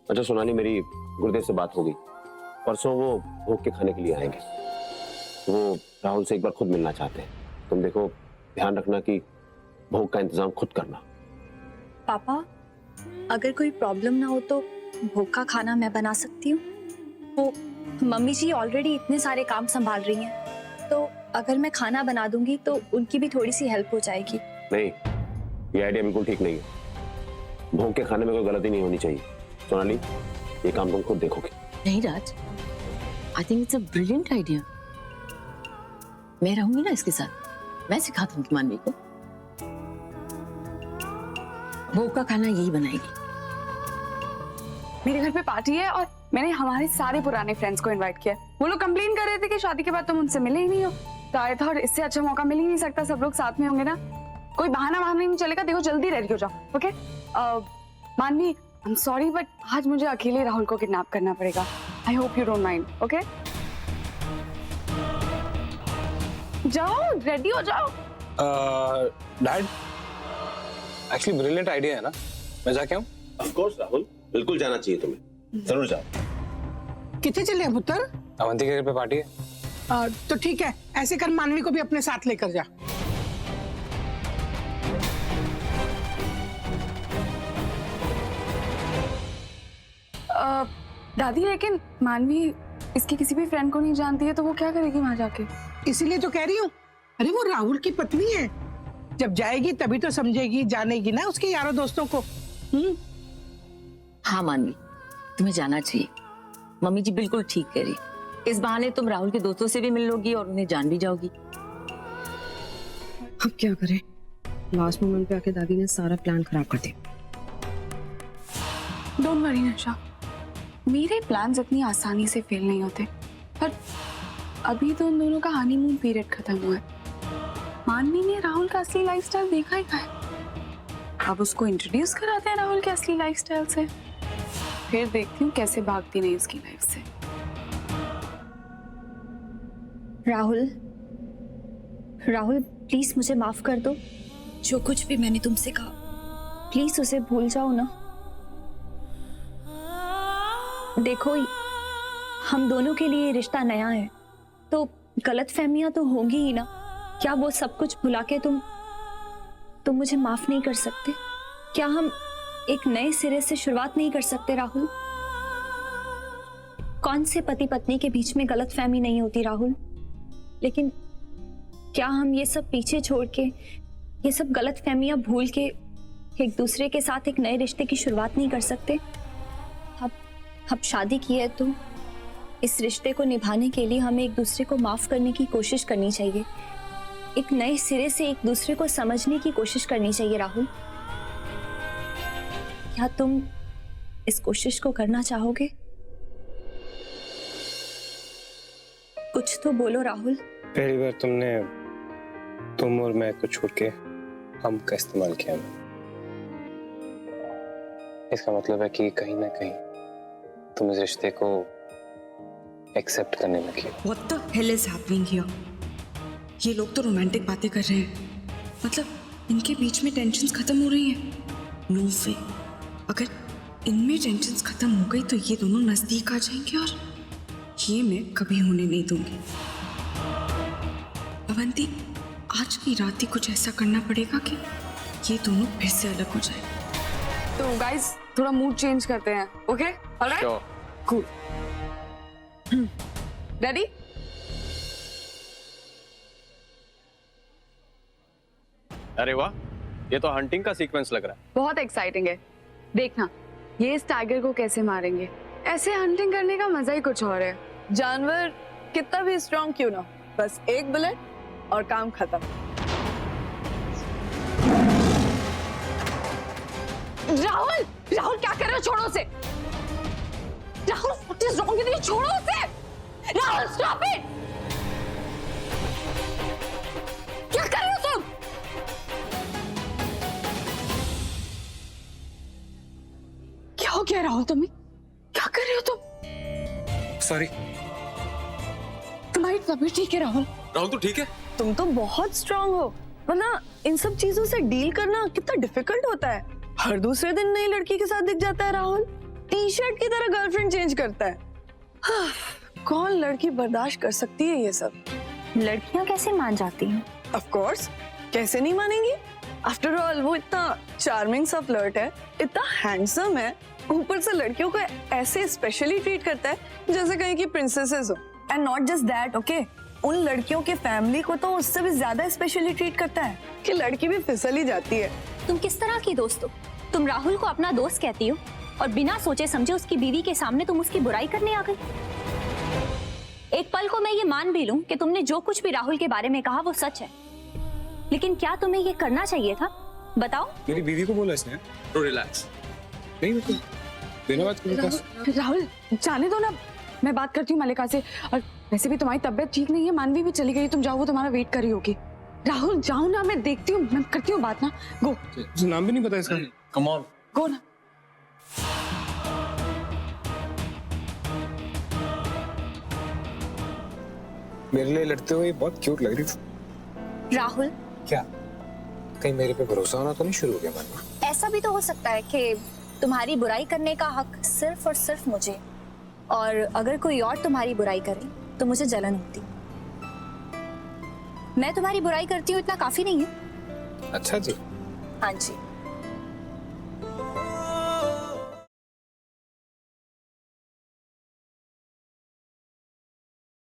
अच्छा सोनाली, मेरी गुरुदेव से बात हो गई। परसों वो भोग के खाने के लिए आएंगे। वो राहुल से एक बार खुद मिलना चाहते हैं। तुम देखो, ध्यान रखना कि भोग का इंतजाम खुद करना। पापा, अगर कोई प्रॉब्लम ना हो तो भोग का खाना मैं बना सकती हूँ। वो मम्मी जी ऑलरेडी इतने सारे काम संभाल रही हैं, तो अगर मैं खाना बना दूंगी तो उनकी भी थोड़ी सी हेल्प हो जाएगी। नहीं, ये आइडिया बिल्कुल ठीक नहीं है। भोग के खाने में कोई गलती नहीं होनी चाहिए। सोनाली, ये काम तुम खुद देखोगे। नहीं Raj, I think it's a brilliant idea. मैं रहूंगी ना इसके साथ, मैं सिखा दूंगी मानवी को। भोग का खाना यही बनाएगी। मेरे घर पे पार्टी है और मैंने हमारे सारे पुराने फ्रेंड्स को इनवाइट किया है। वो लोग कंप्लेन कर रहे थे कि शादी के बाद तुम उनसे मिले ही नहीं हो, तो आया था और इससे अच्छा मौका मिल ही नहीं सकता। सब लोग साथ में होंगे ना, कोई बहाना नहीं चलेगा। देखो जल्दी रेडी हो जाओ, ओके? मानवी, आई एम सॉरी बट आज मुझे अकेले राहुल को किडनैप करना पड़ेगा। I hope you don't mind, okay? जाओ, रेडी हो जाओ। डैड, एक्चुअली ब्रिलियंट आइडिया है ना, मैं जाके आऊं? ऑफ कोर्स राहुल, बिल्कुल जाना चाहिए तुम्हें। जरूर जाओ। कितने चले हैं पुत्र? अवंती के घर पे पार्टी है। तो ठीक है, ऐसे कर मानवी को भी अपने साथ लेकर जा। दादी, लेकिन मानवी इसकी किसी भी फ्रेंड को नहीं जानती है, तो वो क्या करेगी वहां जाके? इसीलिए तो कह रही हूँ। अरे वो राहुल की पत्नी है, जब जाएगी तभी तो समझेगी, जानेगी ना उसके यारों दोस्तों को। हाँ मानवी, तुम्हें जाना चाहिए। मम्मी जी बिल्कुल ठीक कह रही। इस बहाने तुम राहुल के दोस्तों से भी मिल लोगी और उन्हें जान भी जाओगी। अब क्या करें, लास्ट मोमेंट पे आके दादी ने सारा प्लान खराब कर दिया। डोंट वरी निशा, मेरे प्लान्स इतनी आसानी से फेल नहीं होते। पर अभी तो उन दोनों का हनीमून पीरियड खत्म हुआ है। मानवी ने राहुल का असली लाइफस्टाइल देखा ही है। अब उसको इंट्रोड्यूस कराते हैं राहुल के असली लाइफस्टाइल से, फिर देखती हूँ कैसे भागती नहीं उसकी लाइफ से। राहुल प्लीज मुझे माफ कर दो। जो कुछ भी मैंने तुमसे कहा, प्लीज उसे भूल जाओ ना। देखो, हम दोनों के लिए रिश्ता नया है, तो गलतफहमियां तो होंगी ही ना। क्या वो सब कुछ भुला के तुम मुझे माफ नहीं कर सकते? क्या हम एक नए सिरे से शुरुआत नहीं कर सकते राहुल? कौन से पति पत्नी के बीच में गलतफहमी नहीं होती राहुल? लेकिन क्या हम ये सब पीछे छोड़ के, ये सब गलतफहमियां भूल के एक दूसरे के साथ एक नए रिश्ते की शुरुआत नहीं कर सकते? अब शादी की है तो इस रिश्ते को निभाने के लिए हमें एक दूसरे को माफ करने की कोशिश करनी चाहिए। एक नए सिरे से एक दूसरे को समझने की कोशिश करनी चाहिए राहुल। क्या तुम इस कोशिश को करना चाहोगे? कुछ तो बोलो राहुल। पहली बार तुमने तुम और मैं को छोड़ के हम का इस्तेमाल किया। इसका मतलब है कि कहीं ना कहीं तुम इस रिश्ते को एक्सेप्ट करने लगी। What the hell is happening here? ये लोग तो रोमांटिक बातें कर रहे हैं, मतलब इनके बीच में टेंशन्स खत्म हो रही हैं। नो वे, अगर इनमें टेंशन्स खत्म हो गई तो ये दोनों नजदीक आ जाएंगे और ये मैं कभी होने नहीं दूंगी। अवंती, आज की रात ही कुछ ऐसा करना पड़ेगा कि ये दोनों फिर से अलग हो जाए। तो गाइस, थोड़ा मूड चेंज करते हैं, ओके? Alright, cool. रेडी? अरे वाह, ये तो हंटिंग का सीक्वेंस लग रहा है। बहुत एक्साइटिंग है। देखना ये इस टाइगर को कैसे मारेंगे। ऐसे हंटिंग करने का मजा ही कुछ और है। जानवर कितना भी स्ट्रॉन्ग क्यों ना, बस एक बुलेट और काम खत्म। राहुल, राहुल क्या कर रहे हो? छोड़ो उसे। Rahul, what is wrong with you? छोड़ो उसे। Rahul, stop it. क्या कर रहे हो तुम? क्या हो गया राहुल तुम्हें? क्या कर रहे हो तुम? सॉरी। तुम्हारी तबीयत ठीक है राहुल? राहुल तो ठीक है। तुम तो बहुत स्ट्रांग हो, वरना इन सब चीजों से डील करना कितना डिफिकल्ट होता है। हर दूसरे दिन नई लड़की के साथ दिख जाता है राहुल। टी शर्ट की तरह गर्लफ्रेंड चेंज करता है। हाँ, कौन लड़की बर्दाश्त कर सकती है ये सब? लड़कियां कैसे मान जाती हैं? ऑफ कोर्स, कैसे नहीं मानेंगी? आफ्टर ऑल वो इतना चार्मिंग सा फ्लर्ट है, इतना हैंडसम है, ऊपर से लड़कियों को ऐसे स्पेशली ट्रीट करता है जैसे कहीं की प्रिंसेसेस हो। And not just that, okay, उन लड़कियों के फैमिली को तो उससे भी ज्यादा स्पेशली ट्रीट करता है कि लड़की भी फिसल ही जाती है। तुम किस तरह की दोस्त हो? तुम राहुल को अपना दोस्त कहती हो और बिना सोचे समझे उसकी बीवी के सामने तुम उसकी बुराई करने आ गई। एक पल को मैं ये मान भी लूं कि तुमने जो कुछ भी राहुल के बारे में कहा वो सच है, लेकिन क्या तुम्हें ये करना चाहिए था? बताओ। मेरी बीवी को बोला इसने। तो रिलैक्स। नहीं बिल्कुल बिना बात के। राहुल जाने दो ना, मैं बात करती हूँ मल्लिका से। और वैसे भी तुम्हारी तबीयत ठीक नहीं है, मानवी भी चली गई, तुम जाओ, वो तुम्हारा वेट कर रही होगी। राहुल जाओ ना, मैं देखती हूँ, मैं करती हूँ बात ना। गो। नाम भी नहीं पता इसका। Come on. गो ना। मेरे लिए लड़ते हुए बहुत क्यूट लग रही थी। राहुल, क्या कहीं मेरे पे भरोसा होना तो नहीं शुरू हो गया मानना? ऐसा भी तो हो सकता है कि तुम्हारी बुराई करने का हक सिर्फ और सिर्फ मुझे, और अगर कोई और तुम्हारी बुराई करे तो मुझे जलन होती। मैं तुम्हारी बुराई करती हूँ इतना काफी नहीं है। अच्छा जी। हाँ जी।